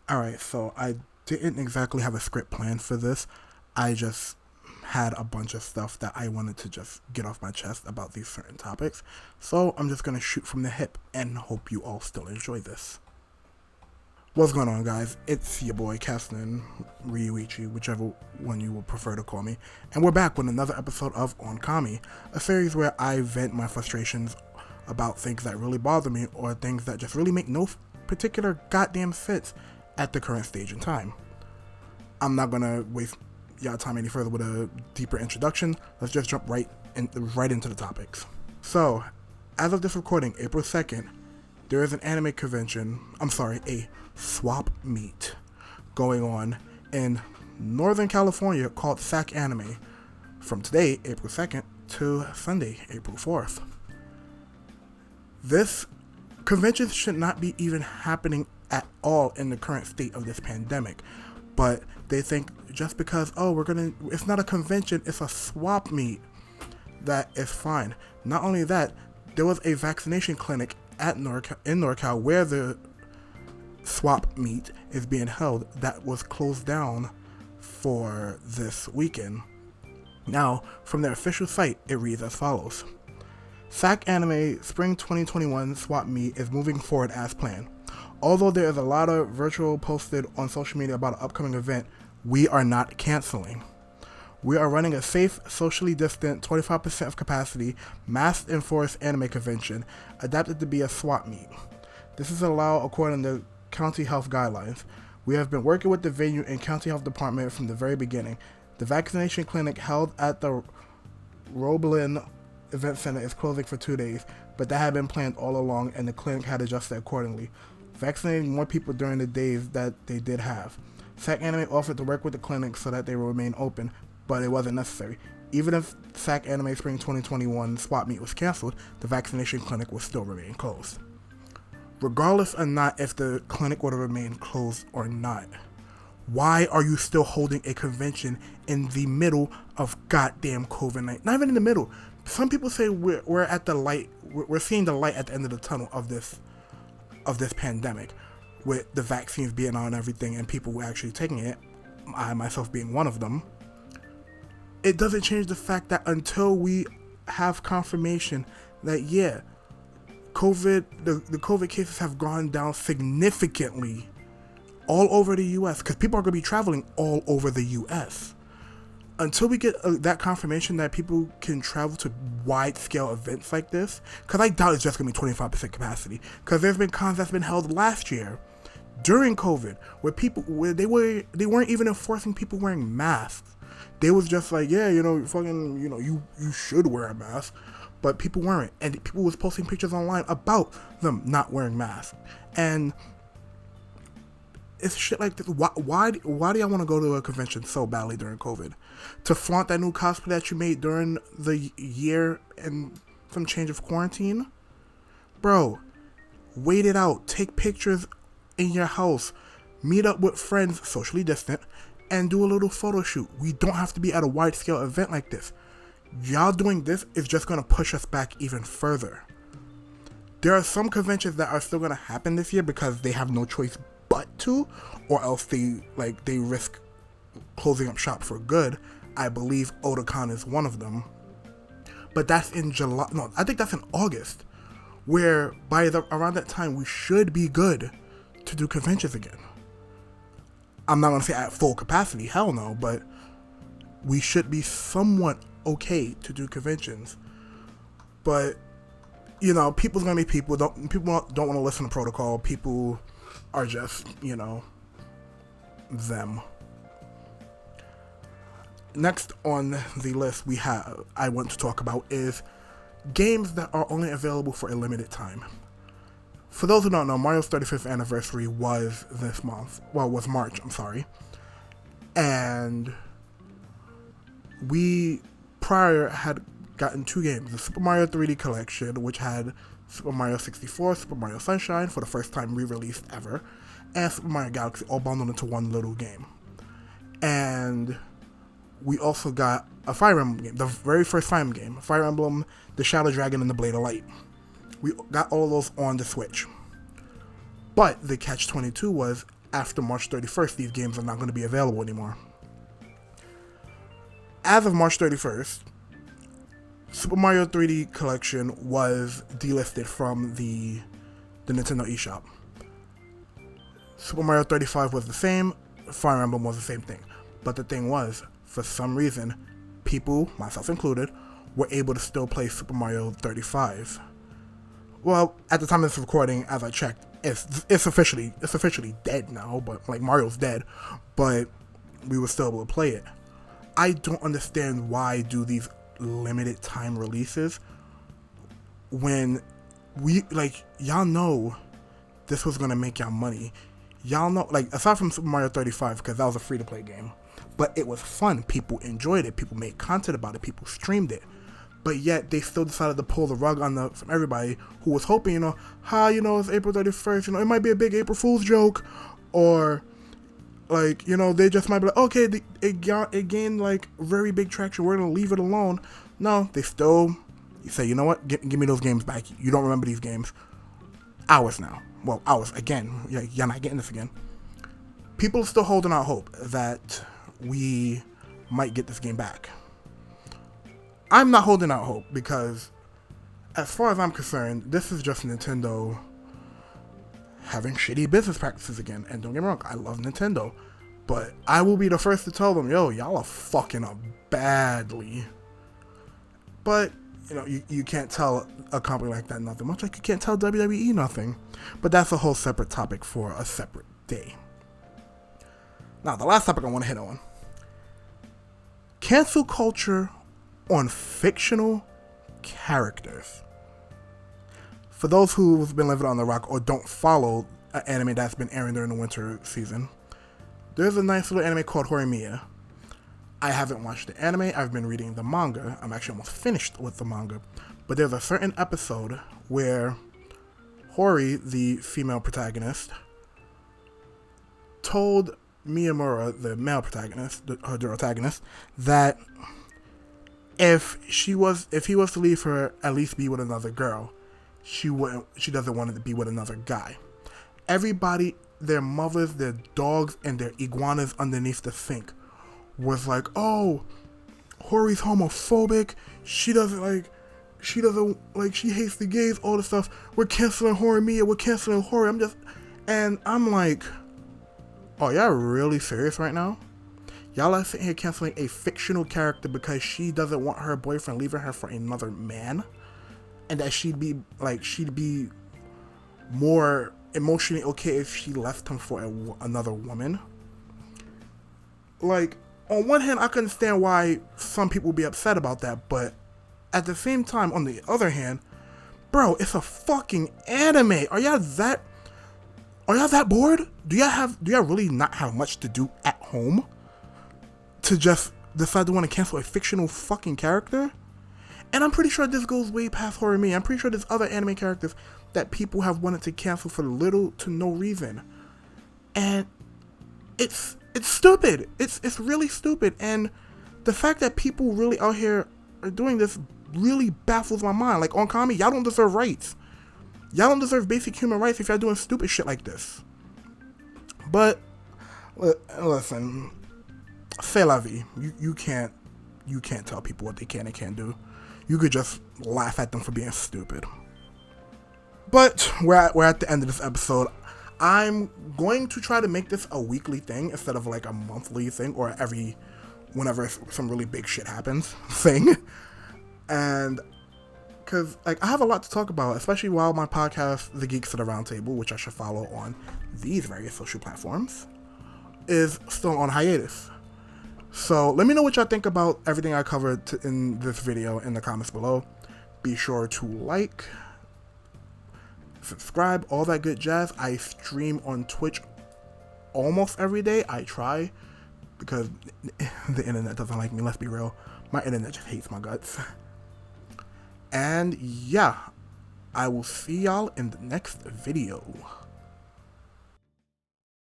Alright, so I didn't exactly have a script planned for this. I just had a bunch of stuff that I wanted to just get off my chest about these certain topics. So I'm just gonna shoot from the hip and hope you all still enjoy this. What's going on, guys? It's your boy Caston Ryuichi, whichever one you would prefer to call me, and we're back with another episode of On Kami, a series where I vent my frustrations about things that really bother me or things that just really make no particular goddamn sense at the current stage in time. I'm not gonna waste y'all time any further with a deeper introduction. Let's just jump right into the topics. So, as of this recording, April 2nd, there is an anime convention, a swap meet going on in Northern California called SacAnime from today, April 2nd, to Sunday, April 4th. This convention should not be even happening at all in the current state of this pandemic, but they think just because, it's not a convention, it's a swap meet, that is fine. Not only that, there was a vaccination clinic in NorCal where the swap meet is being held that was closed down for this weekend. Now, from their official site, it reads as follows. SacAnime Spring 2021 swap meet is moving forward as planned. Although there is a lot of virtual posted on social media about an upcoming event, we are not canceling. We are running a safe, socially distant, 25% of capacity, mask-enforced anime convention, adapted to be a swap meet. This is allowed according to county health guidelines. We have been working with the venue and county health department from the very beginning. The vaccination clinic held at the Roblin Event Center is closing for 2 days, but that had been planned all along and the clinic had adjusted accordingly, vaccinating more people during the days that they did have. SacAnime offered to work with the clinic so that they will remain open, but it wasn't necessary. Even if SacAnime Spring 2021 swap meet was canceled, the vaccination clinic would still remain closed. Regardless of not if the clinic would have remained closed or not, why are you still holding a convention in the middle of goddamn COVID-19? Not even in the middle. Some people say we're at the light. We're seeing the light at the end of the tunnel of this pandemic, with the vaccines being on and everything, and people actually taking it. I myself being one of them. It doesn't change the fact that until we have confirmation that the COVID cases have gone down significantly all over the U.S. because people are going to be traveling all over the U.S. Until we get that confirmation that people can travel to wide-scale events like this, because I doubt it's just going to be 25% capacity, because there's been cons that's been held last year during COVID where they weren't even enforcing people wearing masks. They was just like, you should wear a mask, but people weren't, and people was posting pictures online about them not wearing masks, and it's shit like this. Why do y'all want to go to a convention so badly during COVID? To flaunt that new cosplay that you made during the year and some change of quarantine? Bro, wait it out. Take pictures in your house. Meet up with friends, socially distant, and do a little photo shoot. We don't have to be at a wide-scale event like this. Y'all doing this is just going to push us back even further. There are some conventions that are still going to happen this year because they have no choice but to, or else they risk closing up shop for good. I believe Otakon is one of them, but that's in July. No, I think that's in August, where around that time we should be good to do conventions again. I'm not gonna say at full capacity, hell no, but we should be somewhat okay to do conventions. But people's gonna be people. People don't want to listen to protocol. People are just, them. Next on the list I want to talk about is games that are only available for a limited time. For those who don't know, Mario's 35th anniversary was this month. Well, was March, I'm sorry. And we prior had gotten 2 games. The Super Mario 3D Collection, which had Super Mario 64, Super Mario Sunshine, for the first time re-released ever, and Super Mario Galaxy, all bundled into one little game. And we also got a Fire Emblem game, the very first Fire Emblem game, Fire Emblem, the Shadow Dragon, and the Blade of Light. We got all of those on the Switch. But the catch-22 was after March 31st, these games are not going to be available anymore. As of March 31st, Super Mario 3D Collection was delisted from the Nintendo eShop. Super Mario 35 was the same, Fire Emblem was the same thing. But the thing was, for some reason, people, myself included, were able to still play Super Mario 35. Well, at the time of this recording, as I checked, it's officially dead now, but like Mario's dead, but we were still able to play it. I don't understand why do these limited time releases when we, like, y'all know this was gonna make y'all money. Y'all know, like, aside from Super Mario 35, because that was a free-to-play game, but it was fun. People enjoyed it. People made content about it. People streamed it. But yet, they still decided to pull the rug from everybody who was hoping, it's April 31st, it might be a big April Fool's joke, or, like, they just might be like, okay, it gained, like, very big traction, we're gonna leave it alone. No, they still say, you know what, give me those games back. You don't remember these games. Hours now. Well, hours, again, you're not getting this again. People are still holding out hope that we might get this game back. I'm not holding out hope because, as far as I'm concerned, this is just Nintendo having shitty business practices again. And don't get me wrong, I love Nintendo, but I will be the first to tell them, y'all are fucking up badly. But, you can't tell a company like that nothing, much like you can't tell WWE nothing. But that's a whole separate topic for a separate day. Now, the last topic I want to hit on. Cancel culture on fictional characters. For those who've been living on the rock or don't follow an anime that's been airing during the winter season, there's a nice little anime called Horimiya. I haven't watched the anime, I've been reading the manga. I'm actually almost finished with the manga. But there's a certain episode where Hori, the female protagonist, told Miyamura, the male protagonist, her protagonist, that if he was to leave her, at least be with another girl. She doesn't want it to be with another guy. Everybody, their mothers, their dogs, and their iguanas underneath the sink was like, oh, Hori's homophobic. She hates the gays, all this stuff. We're canceling Horimiya, we're canceling Hori. I'm like, oh, y'all really serious right now? Y'all are sitting here canceling a fictional character because she doesn't want her boyfriend leaving her for another man? And that she'd be more emotionally okay if she left him for another woman? Like, on one hand, I can understand why some people would be upset about that, but at the same time, on the other hand, bro, it's a fucking anime. Are y'all that bored? Do y'all really not have much to do at home to just decide to want to cancel a fictional fucking character? And I'm pretty sure this goes way past Horimiya. I'm pretty sure there's other anime characters that people have wanted to cancel for little to no reason. And it's stupid. It's really stupid. And the fact that people really out here are doing this really baffles my mind. Like, on Kami, y'all don't deserve rights. Y'all don't deserve basic human rights if y'all doing stupid shit like this. But listen, c'est la vie. You can't tell people what they can and can't do. You could just laugh at them for being stupid. But we're at the end of this episode. I'm going to try to make this a weekly thing instead of like a monthly thing or whenever some really big shit happens thing. And because like I have a lot to talk about, especially while my podcast, The Geeks at the Round Table, which I should follow on these various social platforms, is still on hiatus. So let me know what y'all think about everything I covered in this video in the comments below. Be sure to like, subscribe, all that good jazz. I stream on Twitch almost every day. I try, because the internet doesn't like me, let's be real. My internet just hates my guts. And yeah, I will see y'all in the next video.